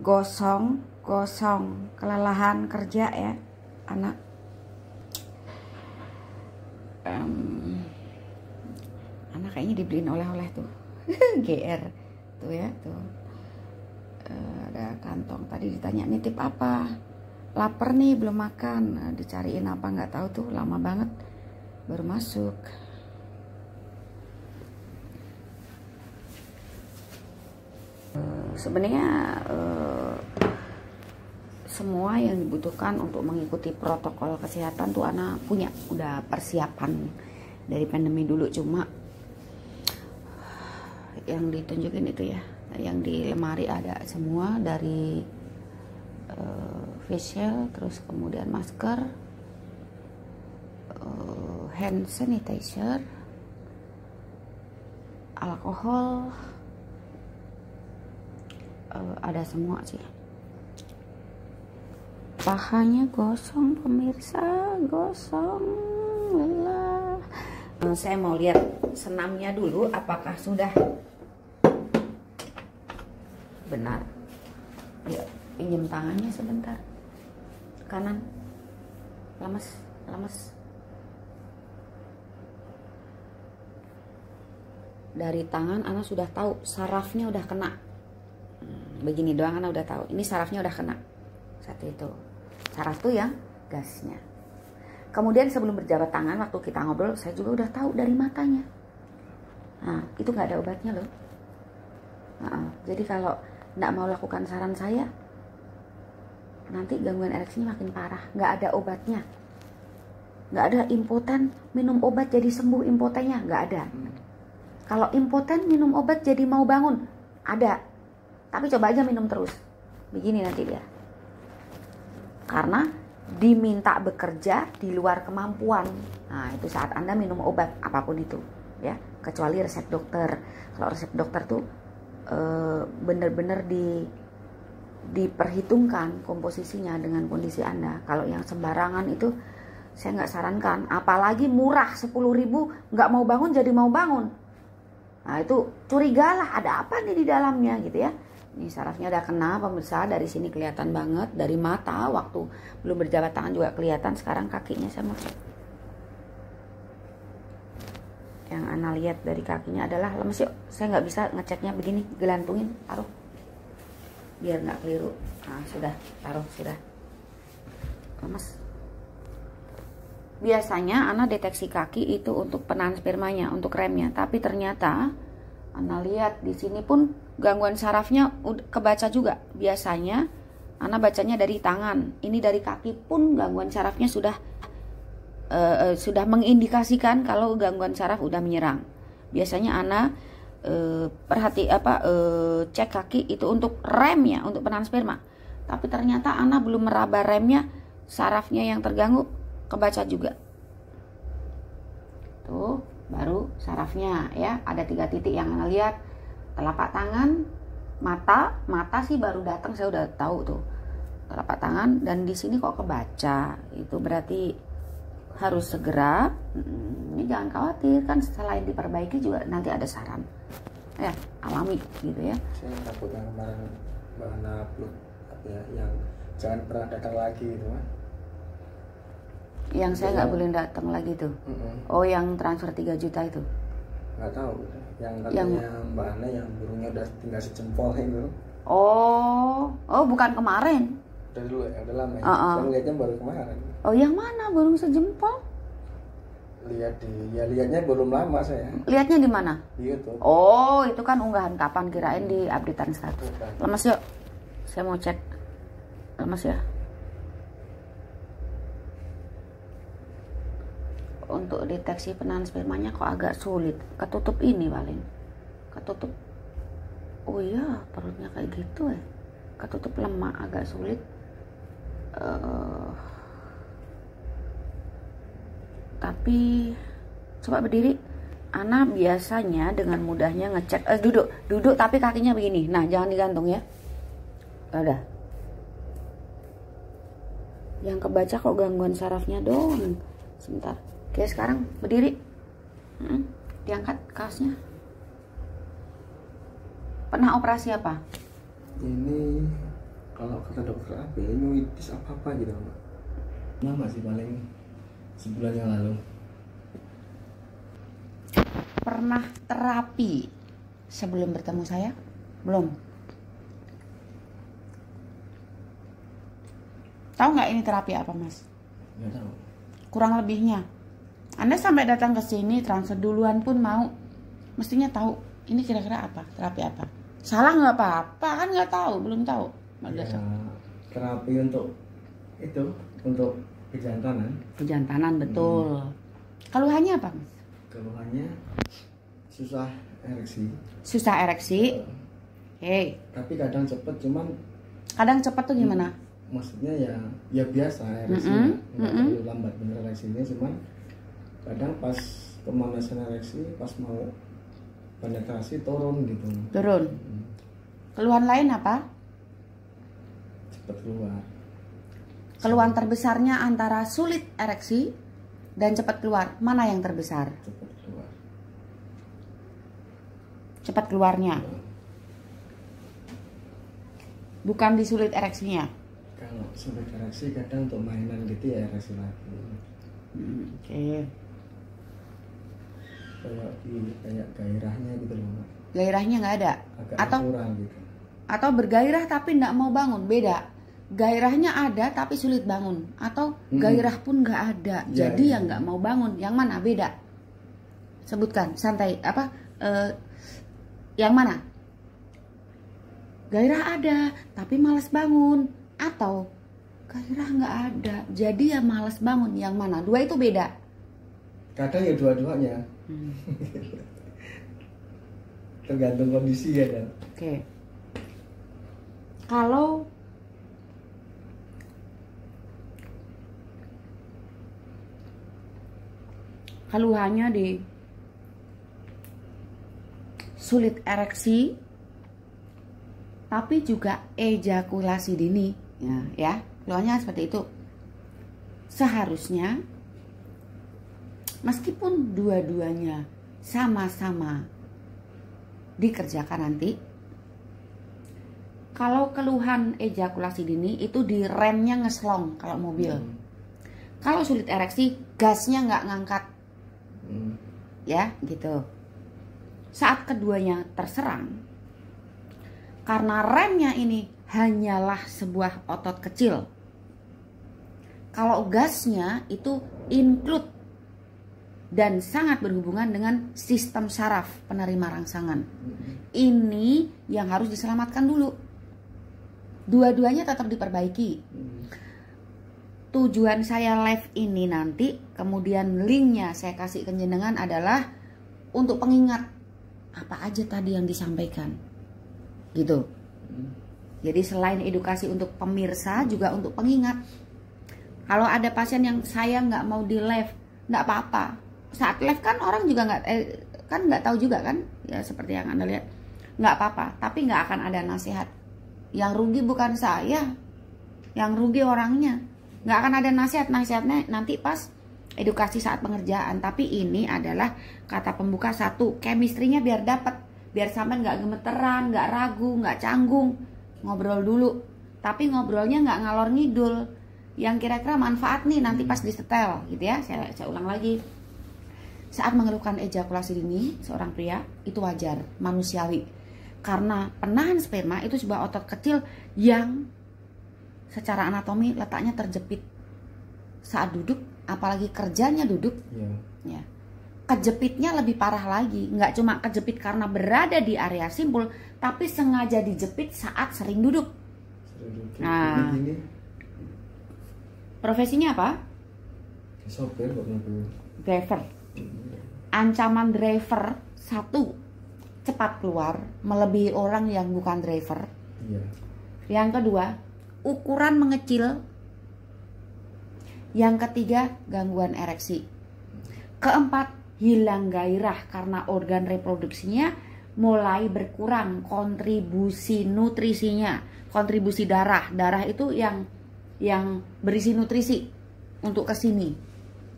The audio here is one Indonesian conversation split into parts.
gosong, kelelahan kerja ya anak. Anak kayaknya dibeliin oleh-oleh tuh. GR tuh ya tuh. Ada kantong, tadi ditanya nitip apa, lapar nih belum makan. Dicariin apa nggak tahu tuh, lama banget baru masuk. Sebenarnya semua yang dibutuhkan untuk mengikuti protokol kesehatan tuh anak punya, udah persiapan dari pandemi dulu. Cuma yang ditunjukin itu ya, yang di lemari ada semua, dari facial, terus kemudian masker, hand sanitizer, alkohol, ada semua sih. Pahanya gosong pemirsa, gosong lelah. Saya mau lihat senamnya dulu apakah sudah benar. Ya, pinjam tangannya sebentar. Kanan. Lemes. Dari tangan Ana sudah tahu sarafnya udah kena. Begini doang Ana udah tahu. Ini sarafnya udah kena. Satu itu. Saraf tuh yang gasnya. Kemudian sebelum berjabat tangan waktu kita ngobrol, saya juga udah tahu dari matanya. Nah, itu nggak ada obatnya loh. Jadi kalau nggak mau lakukan saran saya, nanti gangguan ereksinya makin parah. Nggak ada obatnya. Nggak ada impoten minum obat jadi sembuh impotennya, nggak ada. Kalau impoten minum obat jadi mau bangun, ada. Tapi coba aja minum terus. Begini nanti dia. Karena diminta bekerja di luar kemampuan. Nah, itu saat Anda minum obat apapun itu, ya, kecuali resep dokter. Kalau resep dokter tuh bener-bener diperhitungkan komposisinya dengan kondisi Anda. Kalau yang sembarangan itu saya nggak sarankan. Apalagi murah 10.000 nggak mau bangun jadi mau bangun. Nah, itu curigalah ada apa nih di dalamnya gitu ya. Ini sarafnya udah kena pemirsa, dari sini kelihatan banget, dari mata waktu belum berjabat tangan juga kelihatan. Sekarang kakinya saya mau cek. Yang Ana lihat dari kakinya adalah lemes. Yuk, saya nggak bisa ngeceknya begini, gelantungin, taruh biar nggak keliru. Nah, sudah, taruh, sudah lemes. Biasanya Ana deteksi kaki itu untuk penahan spermanya, untuk remnya, tapi ternyata Ana lihat di sini pun gangguan sarafnya kebaca juga. Biasanya Ana bacanya dari tangan, ini dari kaki pun gangguan sarafnya sudah mengindikasikan kalau gangguan saraf udah menyerang. Biasanya Ana cek kaki itu untuk remnya, untuk penahan sperma. Tapi ternyata Ana belum meraba remnya, sarafnya yang terganggu kebaca juga. Tuh, baru sarafnya ya, ada 3 titik yang Ana lihat. Telapak tangan, mata sih baru datang, saya udah tahu tuh. Telapak tangan, dan di sini kok kebaca. Itu berarti harus segera. Ini jangan khawatir, kan selain diperbaiki juga nanti ada saran. Ya, alami gitu ya. Saya takut yang kemarin Mbak Ana upload ya, yang jangan pernah datang lagi itu kan. Yang saya nggak boleh datang lagi tuh. Oh, yang transfer 3 juta itu. Nggak tahu. Yang katanya Mbak Ana yang burungnya udah tinggal sejempol itu. Oh, bukan kemarin. Udah dulu ya, udah lama ya. Saya lihatnya baru kemarin. Oh, yang mana burung sejempol? Lihatnya belum lama saya. Lihatnya di mana? Di YouTube. Oh, itu kan unggahan kapan, kirain di updatean status. Lemes yuk. Saya mau cek. Lemes ya. Untuk deteksi penahan spermanya kok agak sulit. Ketutup ini paling. Ketutup. Oh iya, perutnya kayak gitu ya. Ketutup lemak agak sulit. Tapi coba berdiri. Ana biasanya dengan mudahnya ngecek. Duduk tapi kakinya begini. Nah, jangan digantung ya. Udah. Yang kebaca kok gangguan sarafnya doang. Sebentar. Oke, sekarang berdiri. Diangkat kaosnya. Pernah operasi apa? Ini Kalau kata dokter apa ya, nyuitis apa gitu Mbak? Lama sih, paling sebulan yang lalu. Pernah terapi sebelum bertemu saya? Belum. Tahu nggak ini terapi apa, Mas? Nggak tahu. Kurang lebihnya. Anda sampai datang ke sini transfer duluan pun mau, mestinya tahu ini kira-kira apa, terapi apa. Salah nggak apa-apa, kan nggak tahu, belum tahu. Ya, terapi untuk itu, untuk kejantanan. Kejantanan, betul. Keluhannya apa, Mas? Keluhannya susah ereksi. Susah ereksi. Hei. Tapi kadang cepet, cuman Kadang cepat tuh gimana? maksudnya ya biasa ereksinya, nggak terlalu lambat bener ereksinya, cuman kadang pas pemanasan ereksi, pas mau penetrasi turun gitu. Turun. Keluhan lain apa? Cepet keluar. Keluhan terbesarnya antara sulit ereksi dan cepat keluar. Mana yang terbesar? Cepet keluar. Cepat keluarnya. Bukan di sulit ereksinya. Kalau sulit ereksi kadang untuk mainan gitu ya ereksi lagi. Oke. Kayak gairahnya gitu loh Mbak. Gairahnya nggak ada. Agak kurang gitu. Atau bergairah tapi nggak mau bangun, beda. Gairahnya ada tapi sulit bangun, atau gairah pun nggak ada, jadi yang nggak mau bangun. Yang mana? Beda. Sebutkan, santai. Apa? Yang mana? Gairah ada tapi malas bangun, atau gairah nggak ada, jadi ya malas bangun. Yang mana? Dua itu beda. Kadang ya dua-duanya. Tergantung kondisi ya kan. Oke. Kalau keluhannya di sulit ereksi tapi juga ejakulasi dini, ya keluhannya seperti itu, seharusnya meskipun dua-duanya sama-sama dikerjakan nanti, kalau keluhan ejakulasi dini itu di remnya ngeslong kalau mobil. Kalau sulit ereksi, gasnya nggak ngangkat. Ya, gitu. Saat keduanya terserang, karena remnya ini hanyalah sebuah otot kecil. Kalau gasnya itu include dan sangat berhubungan dengan sistem saraf penerima rangsangan. Ini yang harus diselamatkan dulu. Dua-duanya tetap diperbaiki. Tujuan saya live ini nanti, kemudian linknya saya kasih ke jenengan adalah untuk pengingat apa aja tadi yang disampaikan, gitu. Jadi selain edukasi untuk pemirsa, juga untuk pengingat. Kalau ada pasien yang saya nggak mau di live, nggak apa-apa. Saat live kan orang juga nggak tahu juga kan, ya seperti yang Anda lihat, nggak apa-apa. Tapi nggak akan ada nasihat. Yang rugi bukan saya, yang rugi orangnya. Nggak akan ada nasihatnya nanti pas edukasi saat pengerjaan. Tapi ini adalah kata pembuka satu, chemistry-nya biar dapat, biar sampai nggak gemeteran, nggak ragu, nggak canggung. Ngobrol dulu, tapi ngobrolnya nggak ngalor ngidul, yang kira-kira manfaat nih nanti pas disetel gitu ya. Saya ulang lagi, saat mengeluhkan ejakulasi dini seorang pria itu wajar, manusiawi, karena penahan sperma itu sebuah otot kecil yang secara anatomi letaknya terjepit saat duduk, apalagi kerjanya duduk. Ya, kejepitnya lebih parah lagi, nggak cuma kejepit karena berada di area simpul, tapi sengaja dijepit saat sering duduk. Nah, profesinya apa? Sopir kok mobil. Driver. Ancaman driver satu, cepat keluar melebihi orang yang bukan driver. Iya. Yang kedua, ukuran mengecil. Yang ketiga, gangguan ereksi. Keempat, hilang gairah karena organ reproduksinya mulai berkurang kontribusi nutrisinya, kontribusi darah. Darah itu yang berisi nutrisi untuk ke sini,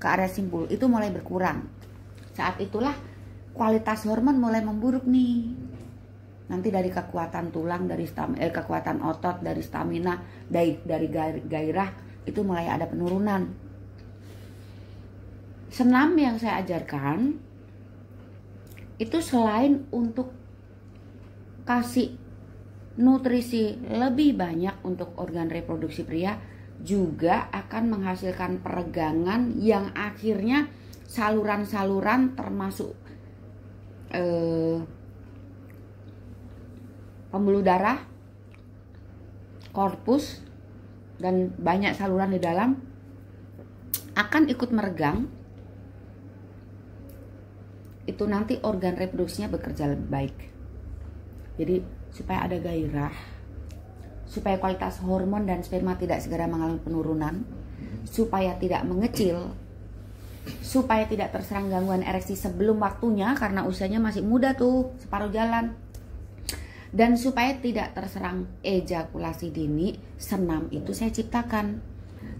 ke area simpul, itu mulai berkurang. Saat itulah kualitas hormon mulai memburuk nih. nanti dari kekuatan tulang, dari kekuatan otot, dari stamina, dari gairah itu mulai ada penurunan. Senam yang saya ajarkan itu selain untuk kasih nutrisi lebih banyak untuk organ reproduksi pria, juga akan menghasilkan peregangan yang akhirnya saluran-saluran termasuk pembuluh darah, korpus, dan banyak saluran di dalam akan ikut meregang. Itu nanti organ reproduksinya bekerja lebih baik. Jadi supaya ada gairah, supaya kualitas hormon dan sperma tidak segera mengalami penurunan, supaya tidak mengecil, supaya tidak terserang gangguan ereksi sebelum waktunya karena usianya masih muda tuh, separuh jalan, dan supaya tidak terserang ejakulasi dini. Senam itu saya ciptakan.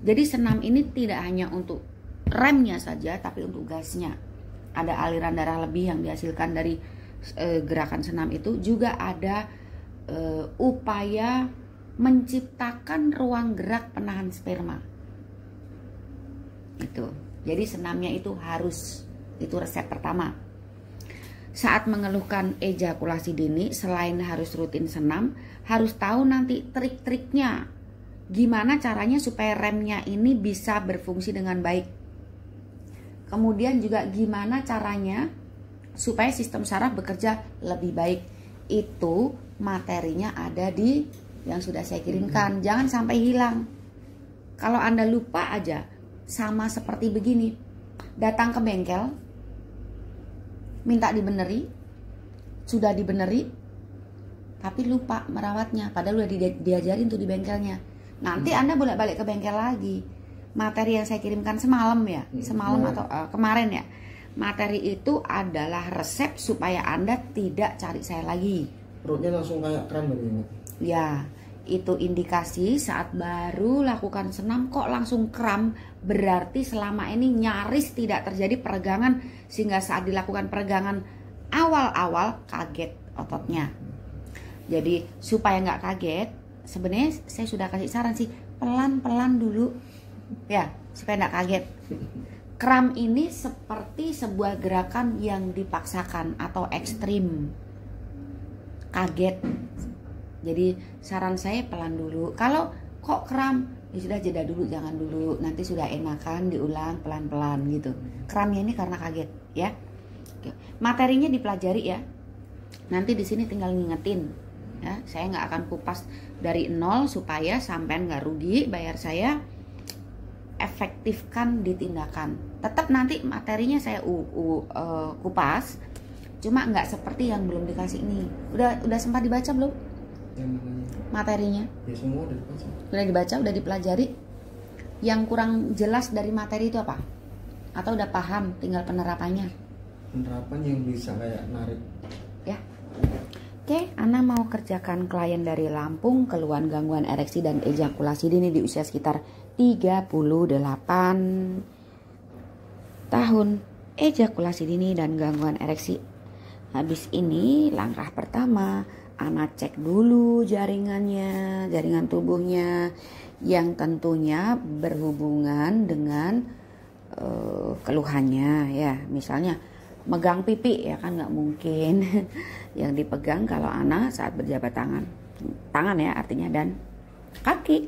Jadi senam ini tidak hanya untuk remnya saja, tapi untuk gasnya. Ada aliran darah lebih yang dihasilkan dari gerakan senam itu, juga ada upaya menciptakan ruang gerak penahan sperma. Itu. Jadi senamnya itu harus, itu resep pertama. Saat mengeluhkan ejakulasi dini, selain harus rutin senam, harus tahu nanti trik-triknya. Gimana caranya supaya remnya ini bisa berfungsi dengan baik. Kemudian juga gimana caranya supaya sistem saraf bekerja lebih baik. Itu materinya ada di yang sudah saya kirimkan. Jangan sampai hilang. Kalau Anda lupa aja, sama seperti begini. Datang ke bengkel, minta dibeneri, sudah dibeneri, tapi lupa merawatnya. Padahal udah diajarin tuh di bengkelnya. Nanti Anda boleh balik ke bengkel lagi. Materi yang saya kirimkan semalam ya, semalam atau kemarin ya. Materi itu adalah resep supaya Anda tidak cari saya lagi. Perutnya langsung kayak kram begini. Ya, itu indikasi saat baru lakukan senam kok langsung kram, berarti selama ini nyaris tidak terjadi peregangan, sehingga saat dilakukan peregangan awal-awal kaget ototnya. Jadi supaya nggak kaget, sebenarnya saya sudah kasih saran sih, pelan-pelan dulu ya, supaya nggak kaget. Kram ini seperti sebuah gerakan yang dipaksakan atau ekstrim, kaget. Jadi saran saya pelan dulu. Kalau kok kram, ya sudah jeda dulu, jangan dulu. Nanti sudah enakan diulang pelan-pelan gitu. Kramnya ini karena kaget ya. Oke. Materinya dipelajari ya. Nanti di sini tinggal ngingetin ya. Saya nggak akan kupas dari nol supaya sampean nggak rugi bayar saya. Efektifkan di tindakan. Tetap nanti materinya saya kupas. Cuma nggak seperti yang belum dikasih ini. Udah sempat dibaca belum? Yang namanya Materinya ya semua udah dibaca. Udah dibaca, udah dipelajari. Yang kurang jelas dari materi itu apa? Atau udah paham, tinggal penerapannya? Penerapan yang bisa kayak narik Ya. Oke, Ana mau kerjakan klien dari Lampung, keluhan gangguan ereksi dan ejakulasi dini di usia sekitar 38 tahun. Ejakulasi dini dan gangguan ereksi. Habis ini langkah pertama, Ana cek dulu jaringannya, jaringan tubuhnya yang tentunya berhubungan dengan keluhannya ya. Misalnya megang pipi ya kan nggak mungkin yang dipegang kalau Ana saat berjabat tangan ya artinya, dan kaki.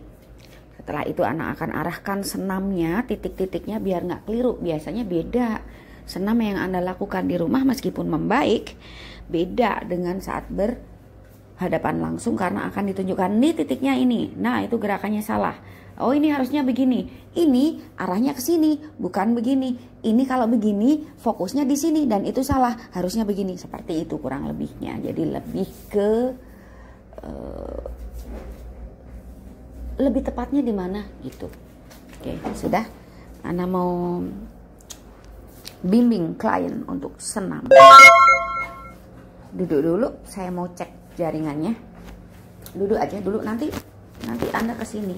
Setelah itu Ana akan arahkan senamnya, titik-titiknya biar nggak keliru. Biasanya beda senam yang Anda lakukan di rumah meskipun membaik, beda dengan saat berhadapan langsung karena akan ditunjukkan nih titiknya ini. Nah itu gerakannya salah. Oh ini harusnya begini. Ini arahnya ke sini, bukan begini. Ini kalau begini fokusnya di sini dan itu salah. Harusnya begini. Seperti itu kurang lebihnya. Jadi lebih ke lebih tepatnya di mana gitu. Oke, sudah. Ana mau bimbing klien untuk senam. Duduk dulu, saya mau cek jaringannya. Duduk aja dulu, nanti Anda ke sini.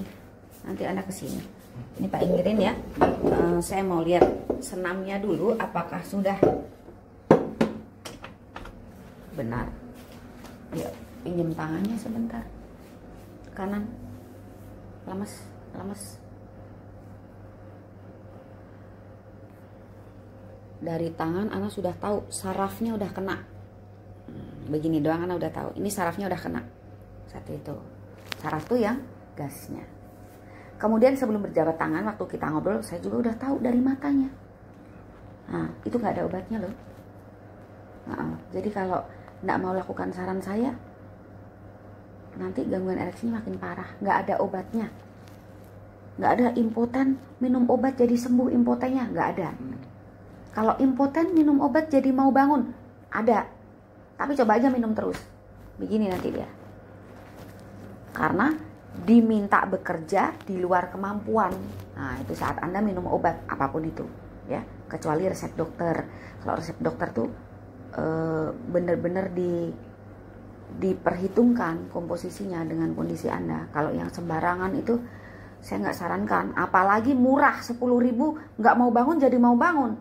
Nanti Anda ke sini. Ini Pak Inggirin ya. Saya mau lihat senamnya dulu apakah sudah benar. Yuk, pinjam tangannya sebentar. Kanan. Lemes, lemes. Dari tangan Ana sudah tahu sarafnya udah kena. Begini doang Ana udah tahu. Ini sarafnya udah kena. Satu itu. Saraf tuh yang gasnya. Kemudian sebelum berjabat tangan waktu kita ngobrol, saya juga udah tahu dari matanya. Nah, itu nggak ada obatnya loh. Jadi kalau nggak mau lakukan saran saya, nanti gangguan ereksinya makin parah. Nggak ada obatnya. Nggak ada impoten minum obat jadi sembuh impotennya. Nggak ada. Kalau impoten minum obat jadi mau bangun, ada. Tapi coba aja minum terus. Begini nanti dia. Karena diminta bekerja di luar kemampuan. Nah, itu saat Anda minum obat apapun itu, ya. Kecuali resep dokter. Kalau resep dokter tuh benar-benar diperhitungkan komposisinya dengan kondisi Anda. Kalau yang sembarangan itu saya nggak sarankan. Apalagi murah 10.000 nggak mau bangun jadi mau bangun.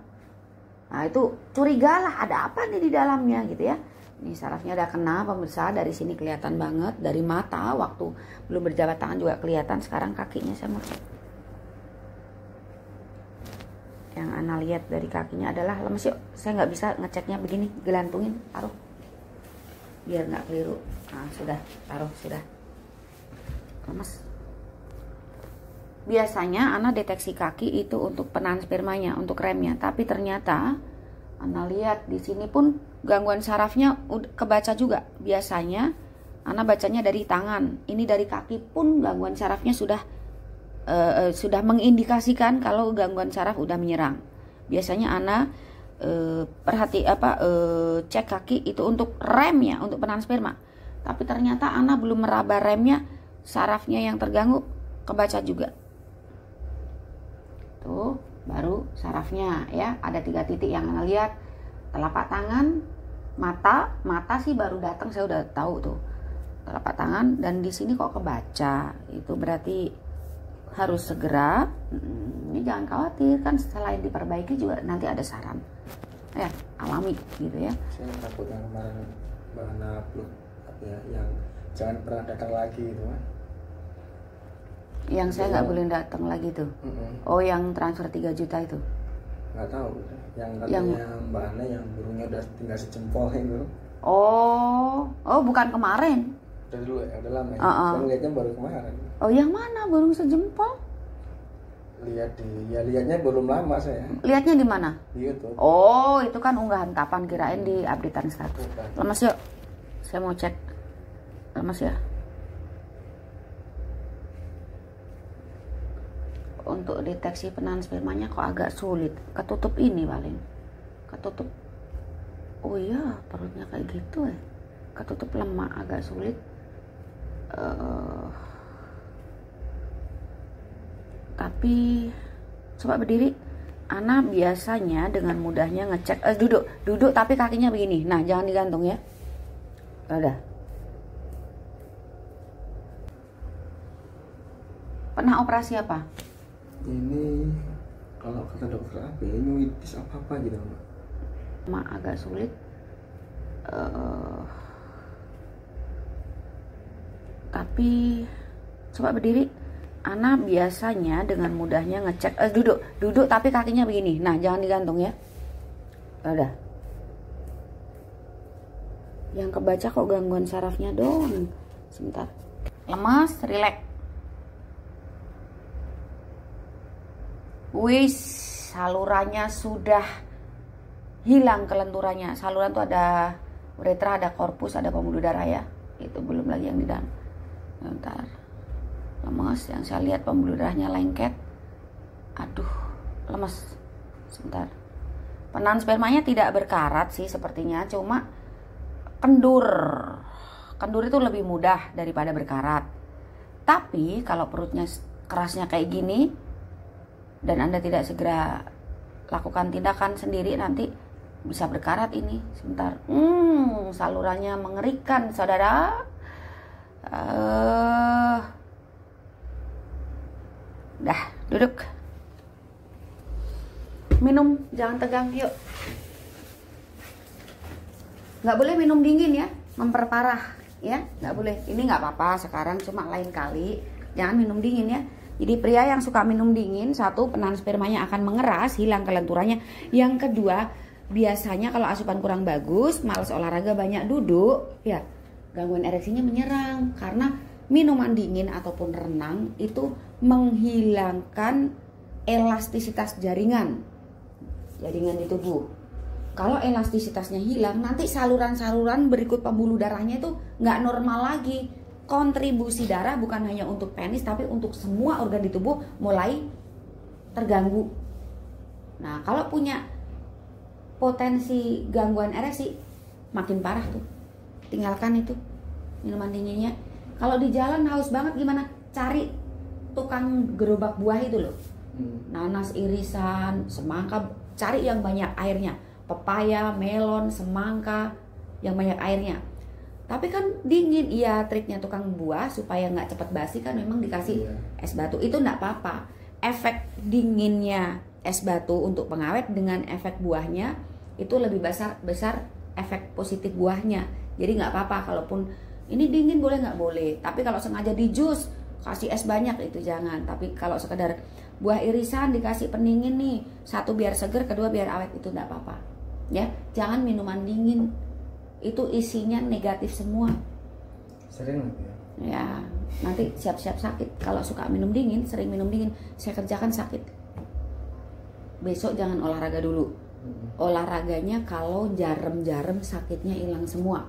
Nah, itu curigalah ada apa nih di dalamnya gitu ya. Ini sarafnya udah kena pemirsa, dari sini kelihatan banget, dari mata waktu belum berjabat tangan juga kelihatan. Sekarang kakinya saya mau cek. Yang Ana lihat dari kakinya adalah lemes. Yuk, saya nggak bisa ngeceknya begini, gelantungin, taruh biar nggak keliru. Nah, sudah, taruh, sudah. Lemes. Biasanya Ana deteksi kaki itu untuk penahan spermanya, untuk remnya, tapi ternyata Ana lihat di sini pun gangguan sarafnya kebaca juga. Biasanya Ana bacanya dari tangan, ini dari kaki pun gangguan sarafnya sudah mengindikasikan kalau gangguan saraf udah menyerang. Biasanya Ana cek kaki itu untuk remnya, untuk penahan sperma. Tapi ternyata Ana belum meraba remnya, sarafnya yang terganggu kebaca juga. Tuh, baru sarafnya ya, ada 3 titik yang Ana lihat. Telapak tangan, mata sih baru datang saya udah tahu tuh. Telapak tangan dan di sini kok kebaca. Itu berarti harus segera. Ini jangan khawatir, kan selain diperbaiki juga nanti ada saran. Ya, alami gitu ya. Saya takut yang kemarin Mbak Ana upload ya, yang jangan pernah datang lagi itu kan. Yang saya nggak boleh datang lagi tuh. Oh, yang transfer 3 juta itu. Nggak tahu. Yang katanya Mbak Ana yang burungnya udah tinggal sejempol itu. Oh, bukan kemarin. Udah dulu ya, udah lama ya. Saya lihatnya baru kemarin. Oh, yang mana burung sejempol? Lihatnya belum lama saya. Lihatnya di mana? Di YouTube. Oh, itu kan unggahan kapan, kirain di updatean status. Lemes yuk. Saya mau cek. Lemes ya. Untuk deteksi penahan spermanya kok agak sulit. Ketutup ini paling. Ketutup. Oh iya, perutnya kayak gitu ya. Ketutup lemak agak sulit. Tapi coba berdiri. Ana biasanya dengan mudahnya ngecek. Duduk tapi kakinya begini. Nah, jangan digantung ya. Udah. Pernah operasi apa? Ini kalau kata dokter apa ya, nyuitis apa gitu Mbak. Agak sulit. Tapi coba berdiri. Ana biasanya dengan mudahnya ngecek. Duduk tapi kakinya begini. Nah, jangan digantung ya. Udah. Yang kebaca kok gangguan sarafnya dong. Sebentar. Lemas, rileks. Wis, salurannya sudah hilang kelenturannya. Saluran tuh ada uretra, ada korpus, ada pembuluh darah ya. Itu belum lagi yang di dalam. Bentar. Lemes, yang saya lihat pembuluh darahnya lengket. Aduh, lemes. Sebentar. Penahan spermanya tidak berkarat sih sepertinya, cuma kendur. Kendur itu lebih mudah daripada berkarat. Tapi kalau perutnya kerasnya kayak gini dan Anda tidak segera lakukan tindakan sendiri, nanti bisa berkarat ini. Sebentar. Salurannya mengerikan, saudara. Dah, duduk. Minum, jangan tegang, yuk. Nggak boleh minum dingin ya. memperparah ya, nggak boleh. Ini nggak apa-apa sekarang, cuma lain kali jangan minum dingin ya. Jadi pria yang suka minum dingin, satu, penahan spermanya akan mengeras, hilang kelenturannya. Yang kedua, biasanya kalau asupan kurang bagus, malas olahraga, banyak duduk, ya gangguan ereksinya menyerang. Karena minuman dingin ataupun renang itu menghilangkan elastisitas jaringan di tubuh. Kalau elastisitasnya hilang, nanti saluran-saluran berikut pembuluh darahnya itu nggak normal lagi. Kontribusi darah bukan hanya untuk penis, tapi untuk semua organ di tubuh mulai terganggu. Nah, kalau punya potensi gangguan ereksi, makin parah tuh. Tinggalkan itu minuman dinginnya. Kalau di jalan haus banget gimana? Cari tukang gerobak buah itu loh. Nanas irisan, semangka, cari yang banyak airnya. Pepaya, melon, semangka, yang banyak airnya. Tapi kan dingin, iya triknya tukang buah supaya nggak cepat basi kan memang dikasih es batu. Itu nggak apa-apa. Efek dinginnya es batu untuk pengawet dengan efek buahnya itu lebih besar efek positif buahnya. Jadi nggak apa-apa kalaupun ini dingin boleh nggak boleh. Tapi kalau sengaja di jus kasih es banyak itu jangan. Tapi kalau sekedar buah irisan dikasih pendingin nih, satu biar seger, kedua biar awet, itu nggak apa-apa. Ya, jangan minuman dingin. Itu isinya negatif semua. Sering lagi ya? Ya, nanti siap-siap sakit. Kalau suka minum dingin, sering minum dingin, saya kerjakan sakit. Besok jangan olahraga dulu. Olahraganya kalau jarem-jarem sakitnya hilang semua.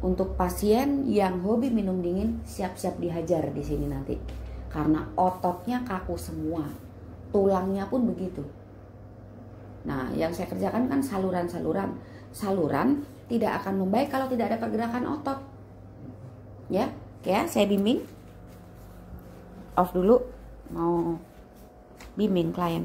Untuk pasien yang hobi minum dingin, siap-siap dihajar di sini nanti. Karena ototnya kaku semua. Tulangnya pun begitu. Nah, yang saya kerjakan kan saluran-saluran. Saluran tidak akan membaik kalau tidak ada pergerakan otot. Ya, oke ya, saya bimbing. Off dulu, mau bimbing klien.